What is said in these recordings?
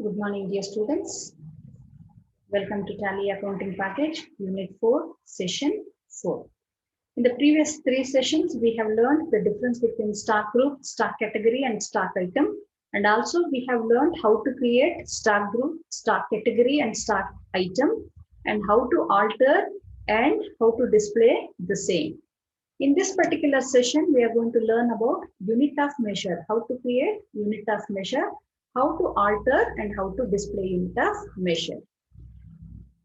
Good morning, dear students. Welcome to Tally Accounting Package, Unit 4, Session 4. In the previous 3 sessions, we have learned the difference between stock group, stock category, and stock item. And also, we have learned how to create stock group, stock category, and stock item, and how to alter and how to display the same. In this particular session, we are going to learn about unit of measure, how to create unit of measure, how to alter and how to display unit of measure.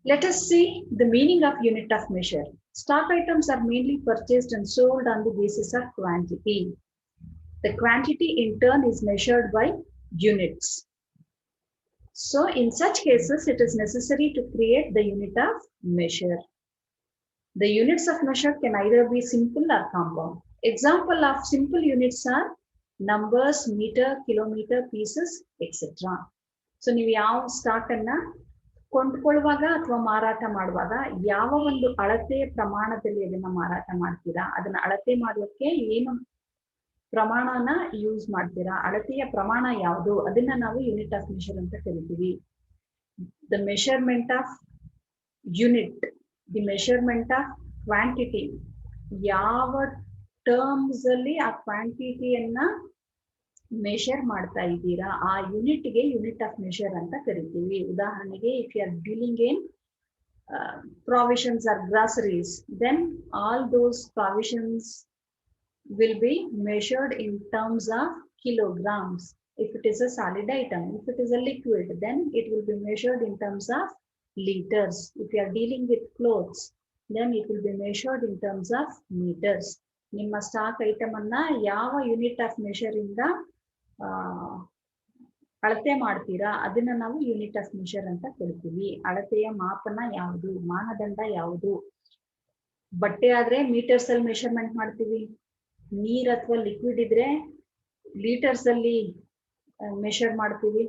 Let us see the meaning of unit of measure. Stock items are mainly purchased and sold on the basis of quantity. The quantity in turn is measured by units. So in such cases, it is necessary to create the unit of measure. The units of measure can either be simple or compound. Example of simple units are numbers, meter, kilometer, pieces, etc. So ನೀವು ಯಾವ stock ಅನ್ನ ಕೊಂಡ್ಕೊಳ್ಳುವಾಗ ಅಥವಾ ಮಾರಾಟ ಮಾಡುವಾಗ ಯಾವ ಒಂದು ಅಳತೆಯ ಪ್ರಮಾಣದಲ್ಲಿ ಅದನ್ನ ಮಾರಾಟ ಮಾಡ್ತೀರಾ, ಅದನ್ನ ಅಳತೆ ಮಾಡೋಕೆ ಏನು ಪ್ರಮಾಣನ ಯೂಸ್ ಮಾಡ್ತೀರಾ, ಅಳತೆಯ ಪ್ರಮಾಣ ಯಾವುದು, ಅದನ್ನ ನಾವು ಯೂನಿಟ್ ಆಫ್ ಮೆಷರ್ ಅಂತ ಕರಿತೀವಿ. The measurement of unit, the measurement of quantity, ಯಾವ ಟರ್ಮ್ಸ್ ಅಲ್ಲಿ ಆ ಕ್ವಾಂಟಿಟಿಯನ್ನ ಮೆಷರ್ ಮಾಡ್ತಾ ಇದ್ದೀರಾ, ಆ ಯೂನಿಟ್ಗೆ ಯೂನಿಟ್ ಆಫ್ ಮೆಷರ್ ಅಂತ ಕರಿತೀವಿ. ಉದಾಹರಣೆಗೆ, if you are dealing in provisions or groceries, then all those provisions will be measured in terms of kilograms. If it is a solid item, if it is a liquid, then it will be measured in terms of liters. If you are dealing with clothes, then it will be measured in terms of meters. ನಿಮ್ಮ stock item ಅನ್ನ ಯಾವ unit of measure ಇಂದ ಅಳತೆ ಮಾಡ್ತೀರಾ, ಅದನ್ನ ನಾವು unit of measure ಅಂತ ಕರಿತೀವಿ. ಅಳತೆಯ ಮಾಪನ ಯಾವುದು, ಮಾನದಂಡ ಯಾವುದು. ಬಟ್ಟೆ ಆದ್ರೆ ಮೀಟರ್ಸ್ ಅಲ್ಲಿ ಮೆಷರ್ಮೆಂಟ್ ಮಾಡ್ತೀವಿ, ನೀರ್ ಅಥವಾ ಲಿಕ್ವಿಡ್ ಇದ್ರೆ ಲೀಟರ್ಸ್ ಅಲ್ಲಿ ಮೆಷರ್ ಮಾಡ್ತೀವಿ,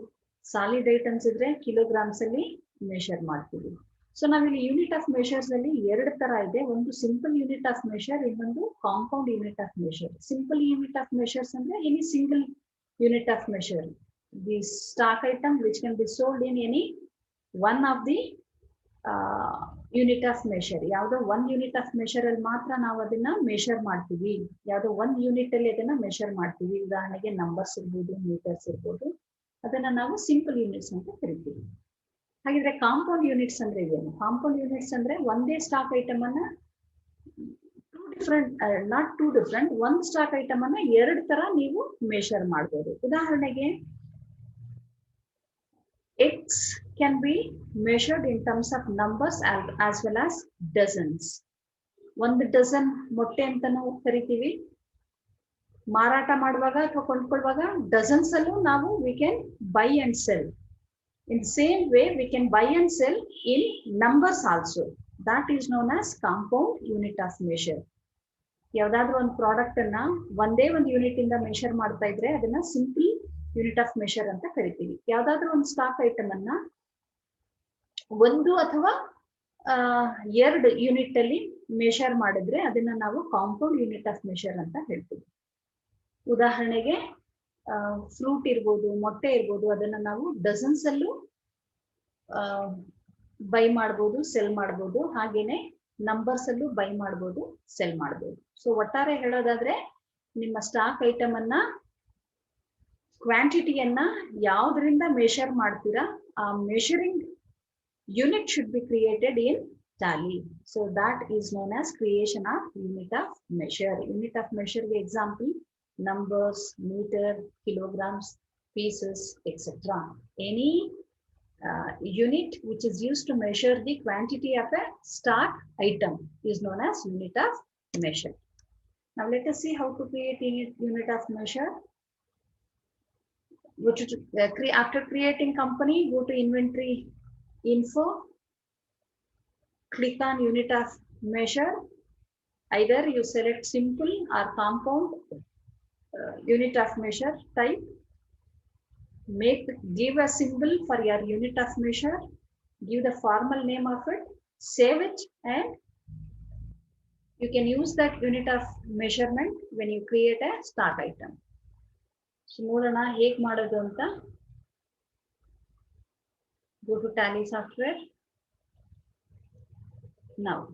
ಸಾಲಿಡ್ ಐಟಮ್ಸ್ ಇದ್ರೆ ಕಿಲೋಗ್ರಾಮ್ಸ್ ಅಲ್ಲಿ ಮೆಷರ್ ಮಾಡ್ತೀವಿ. ಸೊ ನಾವಿಲ್ಲಿ ಯೂನಿಟ್ ಆಫ್ ಮೆಷರ್ಸ್ ಅಲ್ಲಿ ಎರಡು ತರ ಇದೆ. ಒಂದು ಸಿಂಪಲ್ ಯೂನಿಟ್ ಆಫ್ ಮೆಷರ್, ಇನ್ನೊಂದು compound unit of measure. Simple unit of measures ಅಂದ್ರೆ any single unit of measure, the stock item which can be sold in any one of the unit of measure. ಯಾವ್ದೋ ಒಂದ್ unit of measure ಅಲ್ಲಿ ಮಾತ್ರ ನಾವು ಅದನ್ನ measure ಮಾಡ್ತೀವಿ, ಯಾವ್ದೋ ಒಂದ್ ಯೂನಿಟ್ ಅಲ್ಲಿ ಅದನ್ನ ಮೆಷರ್ ಮಾಡ್ತೀವಿ. ಉದಾಹರಣೆಗೆ ನಂಬರ್ಸ್ ಇರ್ಬೋದು, ಮೀಟರ್ಸ್ ಇರ್ಬೋದು, ಅದನ್ನ ನಾವು ಸಿಂಪಲ್ ಯೂನಿಟ್ಸ್ ಅಂತ ಕರಿತೀವಿ. ಹಾಗಿದ್ರೆ ಕಾಂಪೌಂಡ್ ಯೂನಿಟ್ಸ್ ಅಂದ್ರೆ ಏನು? ಕಾಂಪೌಂಡ್ ಯೂನಿಟ್ಸ್ ಅಂದ್ರೆ ಒಂದೇ ಸ್ಟಾಕ್ ಐಟಮ್ ಅನ್ನ ನಾಟ್ ಟೂ ಡಿಫ್ರೆಂಟ್, ಒಂದ್ ಸ್ಟಾಕ್ ಐಟಮ್ ಅನ್ನ ಎರಡು ತರ ನೀವು ಮೆಷರ್ ಮಾಡಬಹುದು. ಉದಾಹರಣೆಗೆ, eggs can be measured in terms of numbers as well as dozens. ಒಂದು ಡಜನ್ ಮೊಟ್ಟೆ ಅಂತ ನಾವು ಕರಿತೀವಿ. ಮಾರಾಟ ಮಾಡುವಾಗ ಅಥವಾ ಕೊಂಡ್ಕೊಳ್ಳುವಾಗ ಡಜನ್ಸ್ ಅಲ್ಲೂ ನಾವು we can buy and sell. In the same way, we can buy and sell in numbers also. That is known as compound unit of measure. ಯಾವ್ದಾದ್ರು ಒಂದು ಪ್ರಾಡಕ್ಟ್ ಅನ್ನ ಒಂದೇ ಒಂದು ಯೂನಿಟ್ ಇಂದ ಮೆಷರ್ ಮಾಡ್ತಾ ಇದ್ರೆ ಅದನ್ನ ಸಿಂಪಲ್ ಯೂನಿಟ್ ಆಫ್ ಮೆಷರ್ ಅಂತ ಕರಿತೀವಿ. ಯಾವ್ದಾದ್ರು ಒಂದು ಸ್ಟಾಕ್ ಐಟಮ್ ಅನ್ನ ಒಂದು ಅಥವಾ ಎರಡು ಯೂನಿಟ್ ಅಲ್ಲಿ ಮೆಷರ್ ಮಾಡಿದ್ರೆ ಅದನ್ನ ನಾವು ಕಾಂಪೌಂಡ್ ಯೂನಿಟ್ ಆಫ್ ಮೆಷರ್ ಅಂತ ಹೇಳ್ತೀವಿ. ಉದಾಹರಣೆಗೆ, ಫ್ರೂಟ್ ಇರ್ಬೋದು, ಮೊಟ್ಟೆ ಇರ್ಬೋದು, ಅದನ್ನ ನಾವು ಡಜನ್ಸ್ ಅಲ್ಲೂ ಬೈ ಮಾಡ್ಬೋದು, ಸೆಲ್ ಮಾಡ್ಬೋದು. ಹಾಗೇನೆ ನಂಬರ್ಸ್ ಅಲ್ಲೂ ಬೈ ಮಾಡ್ಬೋದು, ಸೆಲ್ ಮಾಡ್ಬೋದು. ಸೊ ಒಟ್ಟಾರೆ ಹೇಳೋದಾದ್ರೆ, ನಿಮ್ಮ ಸ್ಟಾಕ್ ಐಟಮ್ ಅನ್ನ ಕ್ವಾಂಟಿಟಿಯನ್ನ ಯಾವ್ದ್ರಿಂದ ಮೆಷರ್ ಮಾಡ್ತೀರಾ, ಆ measuring unit should be created in Tally. So that is known as creation of unit of measure. Unit of ಮೆಷರ್ಗೆ example numbers, meter, kilograms, pieces, etc. Any unit which is used to measure the quantity of a stock item is known as unit of measure. Now let us see how to create unit of measure. After creating company, go to inventory info, click on unit of measure. Either you select simple or compound unit of measure type. Give a symbol for your unit of measure, give the formal name of it, save it, and you can use that unit of measurement when you create a stock item. So ನೋಡೋಣ ಹೇಗೆ ಮಾಡೋದು ಅಂತ. Go to Tally software. Now,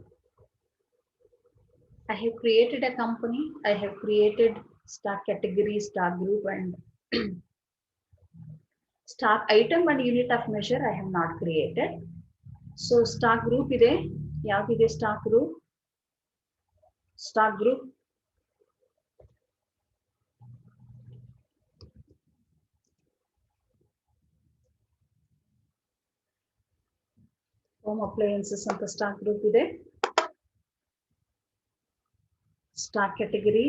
I have created a company. I have created stock category, stock group, and stock item and unit of measure I have not created. So stock group ide. Yavide stock group? Stock group. Home appliances anta stock group ide. Stock category.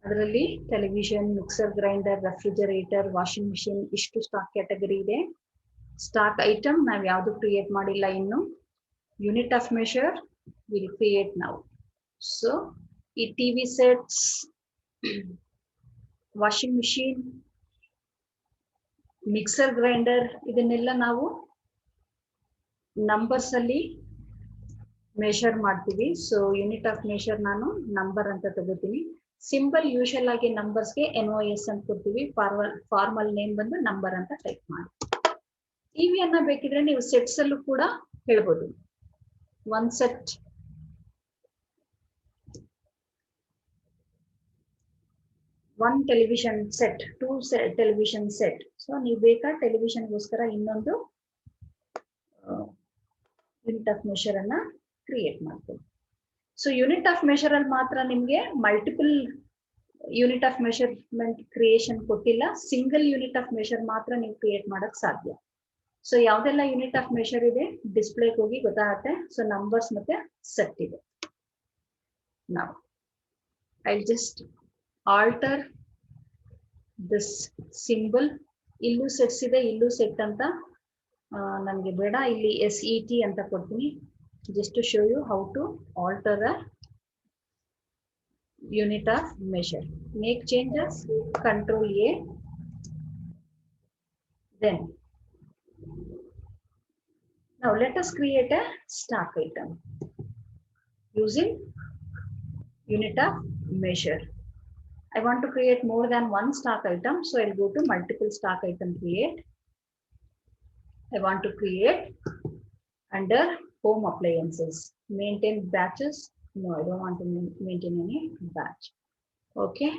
ಅದರಲ್ಲಿ television, mixer grinder, refrigerator, washing machine ಇಷ್ಟು stock category ಇದೆ. Stock item ನಾವು ಯಾವುದು create ಮಾಡಿಲ್ಲ ಇನ್ನು. Unit of measure will create ನಾವು. So ಈ TV sets, washing machine, mixer grinder ಇದನ್ನೆಲ್ಲ ನಾವು ನಂಬರ್ಸ್ ಅಲ್ಲಿ ಮೆಷರ್ ಮಾಡ್ತೀವಿ. ಸೊ ಯೂನಿಟ್ ಆಫ್ ಮೆಷರ್ ನಾನು ನಂಬರ್ ಅಂತ ತಗೋತೀನಿ. ಸಿಂಬಲ್ ಯೂಶಲ್ ಆಗಿ ನಂಬರ್ಸ್ಗೆ NOS ಅಂತ ಕೊಡ್ತೀವಿ. ಫಾರ್ಮಲ್ ನೇಮ್ ಬಂದು ನಂಬರ್ ಅಂತ ಟೈಪ್ ಮಾಡಿ. ಟಿವಿಯನ್ನ ಬೇಕಿದ್ರೆ ನೀವು ಸೆಟ್ಸ್ ಅಲ್ಲೂ ಕೂಡ ಹೇಳ್ಬೋದು. 1 set, 1 television set, 2 television set. So ನೀವು ಬೇಕಾ ಟೆಲಿವಿಷನ್ಗೋಸ್ಕರ ಇನ್ನೊಂದು ಯೂನಿಟ್ ಆಫ್ ಮೆಷರ್ ಅನ್ನ ಕ್ರಿಯೇಟ್ ಮಾಡ್ತೀವಿ. ಸೊ ಯೂನಿಟ್ ಆಫ್ ಮೆಷರ್ ಅಲ್ಲಿ ಮಾತ್ರ ನಿಮ್ಗೆ multiple unit of measurement creation ಕೊಟ್ಟಿಲ್ಲ. ಸಿಂಗಲ್ ಯೂನಿಟ್ ಆಫ್ ಮೆಷರ್ ಮಾತ್ರ ನೀವು ಕ್ರಿಯೇಟ್ ಮಾಡಕ್ ಸಾಧ್ಯ. ಸೊ ಯಾವ್ದೆಲ್ಲ ಯೂನಿಟ್ ಆಫ್ ಮೆಷರ್ ಇದೆ ಡಿಸ್ಪ್ಲೇಗೆ ಹೋಗಿ ಗೊತ್ತಾಗತ್ತೆ. ಸೊ ನಂಬರ್ಸ್ ಮತ್ತೆ ಸೆಟ್ ಇದೆ. ನಾವು I just alter this symbol. ಇಲ್ಲೂ ಸೆಟ್ಸ್ ಇದೆ, ಇಲ್ಲೂ ಸೆಟ್ ಅಂತ ನನಗೆ ಬೇಡ. ಇಲ್ಲಿ SET ಅಂತ ಕೊಡ್ತೀನಿ. Just to show you how to alter the unit of measure. Make changes, Control A. Then, now let us create a stock item using unit of measure. I want to create more than one stock item, so I'll go to multiple stock item create. I want to create under home appliances. Maintain batches. No, I don't want to maintain any batch. Okay.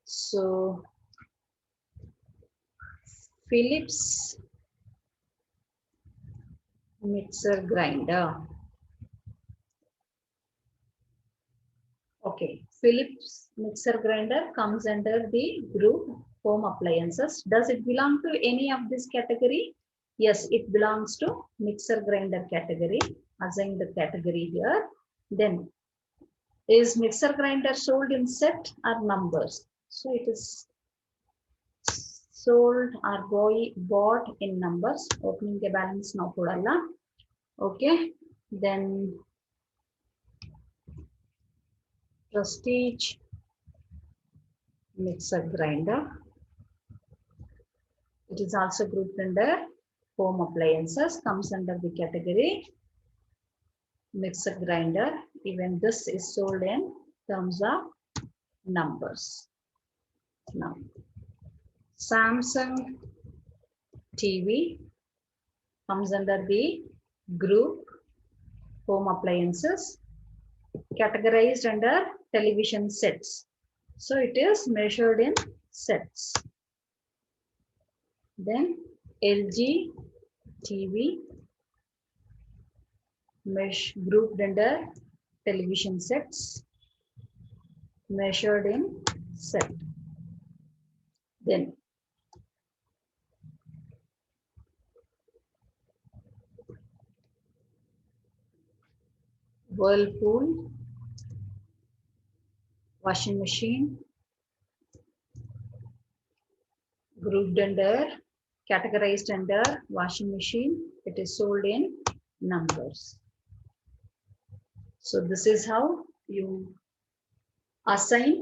So Philips mixer grinder. Okay. Philips mixer grinder comes under the group home appliances. Does it belong to any of this category? Yes, it belongs to mixer grinder category. Assign the category here. Then, is mixer grinder sold in set or numbers? So it is sold or bought in numbers. Opening the balance now kodalla. Okay. Then Prestige mixer grinder. It is also grouped under home appliances, comes under the category mixer grinder. Even this is sold in terms of numbers. Now, Samsung TV comes under the group home appliances, categorized under television sets. So it is measured in sets. Then LG TV grouped under television sets, measured in set. Then Whirlpool washing machine grouped under, categorized under washing machine. It is sold in numbers. So this is how you assign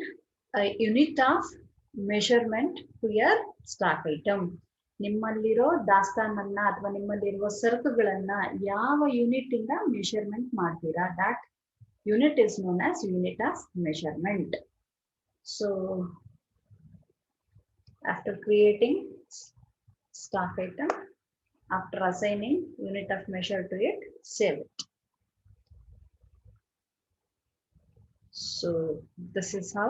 a unit of measurement to your stock item. ನಿಮ್ಮಲ್ಲಿರೋ ದಾಸ್ತಾನನ್ನ ಅಥವಾ ನಿಮ್ಮಲ್ಲಿರುವ ಸರಕುಗಳನ್ನ ಯಾವ unit ಇಂದ measurement ಮಾಡ್ತೀರಾ, that unit is known as unit of measurement. So after creating stock item. After assigning unit of measure to it, save it. So this is how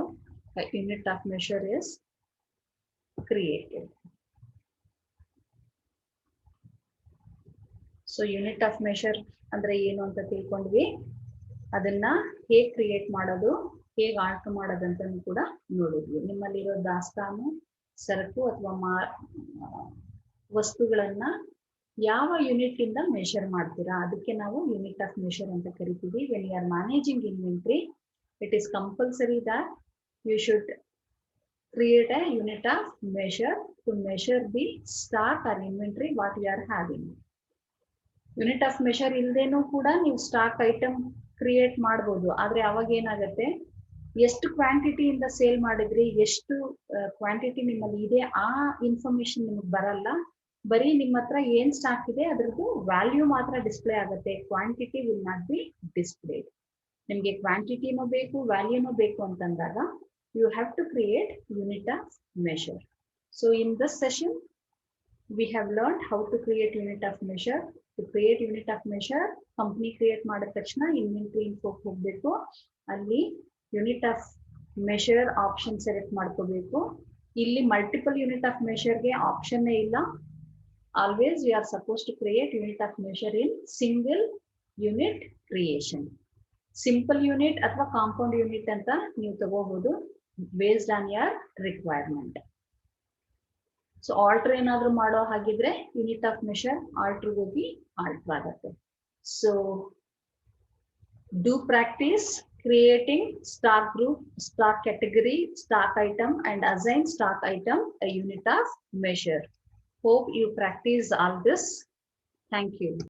a unit of measure is created. So unit of measure ಅಂದ್ರೆ ಏನು ಅಂತ ತಿಳ್ಕೊಂಡ್ವಿ. ಅದನ್ನ ಹೇಗೆ create ಮಾಡೋದು, ಹೇಗೆ alter ಮಾಡೋದು ಅಂತ ಕೂಡ ನೋಡಿದ್ವಿ. ನಿಮ್ಮಲ್ಲಿರೋ ದಾಸ್ತಾನು, ಸರಕು ಅಥವಾ ವಸ್ತುಗಳನ್ನ ಯಾವ ಯೂನಿಟ್ ಇಂದ ಮೆಷರ್ ಮಾಡ್ತೀರಾ ಅದಕ್ಕೆ ನಾವು ಯೂನಿಟ್ ಆಫ್ ಮೆಷರ್ ಅಂತ ಕರಿತೀವಿ. When you are managing inventory, it is compulsory that you should create a unit of measure to measure the stock or inventory what you are having. Unit of measure ಇಲ್ದೇನೂ ಕೂಡ ನೀವು stock item create ಮಾಡಬಹುದು. ಆದ್ರೆ ಅವಾಗ ಏನಾಗುತ್ತೆ, ಎಷ್ಟು ಕ್ವಾಂಟಿಟಿಯಿಂದ sale ಮಾಡಿದ್ರಿ, ಎಷ್ಟು quantity ನಿಮ್ಮಲ್ಲಿ ಇದೆ ಆ ಇನ್ಫಾರ್ಮೇಶನ್ ನಿಮಗೆ ಬರಲ್ಲ. ಬರೀ ನಿಮ್ಮ ಹತ್ರ ಏನ್ ಸ್ಟಾಕ್ ಇದೆ ಅದ್ರದ್ದು ವ್ಯಾಲ್ಯೂ ಮಾತ್ರ ಡಿಸ್ಪ್ಲೇ ಆಗುತ್ತೆ. Quantity will not be displayed. ನಿಮಗೆ ಕ್ವಾಂಟಿಟಿನೂ ಬೇಕು, ವ್ಯಾಲ್ಯೂನೂ ಬೇಕು ಅಂತಂದಾಗ you have to create unit of measure. So in this session we have learned how to create unit of measure. To create unit of measure, company create ಮಾಡಿದ ತಕ್ಷಣ inventory info ಹೋಗಬೇಕು. ಅಲ್ಲಿ unit of measure option select ಮಾಡ್ಕೋಬೇಕು. ಇಲ್ಲಿ multiple unit of ಮೆಷರ್ಗೆ option ಇಲ್ಲ. Always we are supposed to create unit of measure in single unit creation. Simple unit ಅಥವಾ compound unit ಅಂತ ನೀವು ತಗೋಬಹುದು based on your requirement. So alter ಏನಾದ್ರು ಮಾಡೋ ಹಾಗಿದ್ರೆ ಯೂನಿಟ್ ಆಫ್ ಮೆಷರ್ ಆಲ್ಟರ್ ಹೋಗಿ alter ಆಗುತ್ತೆ. So do practice creating stock group, stock category, stock item and assign stock item a unit of measure. Hope you practice all this. Thank you.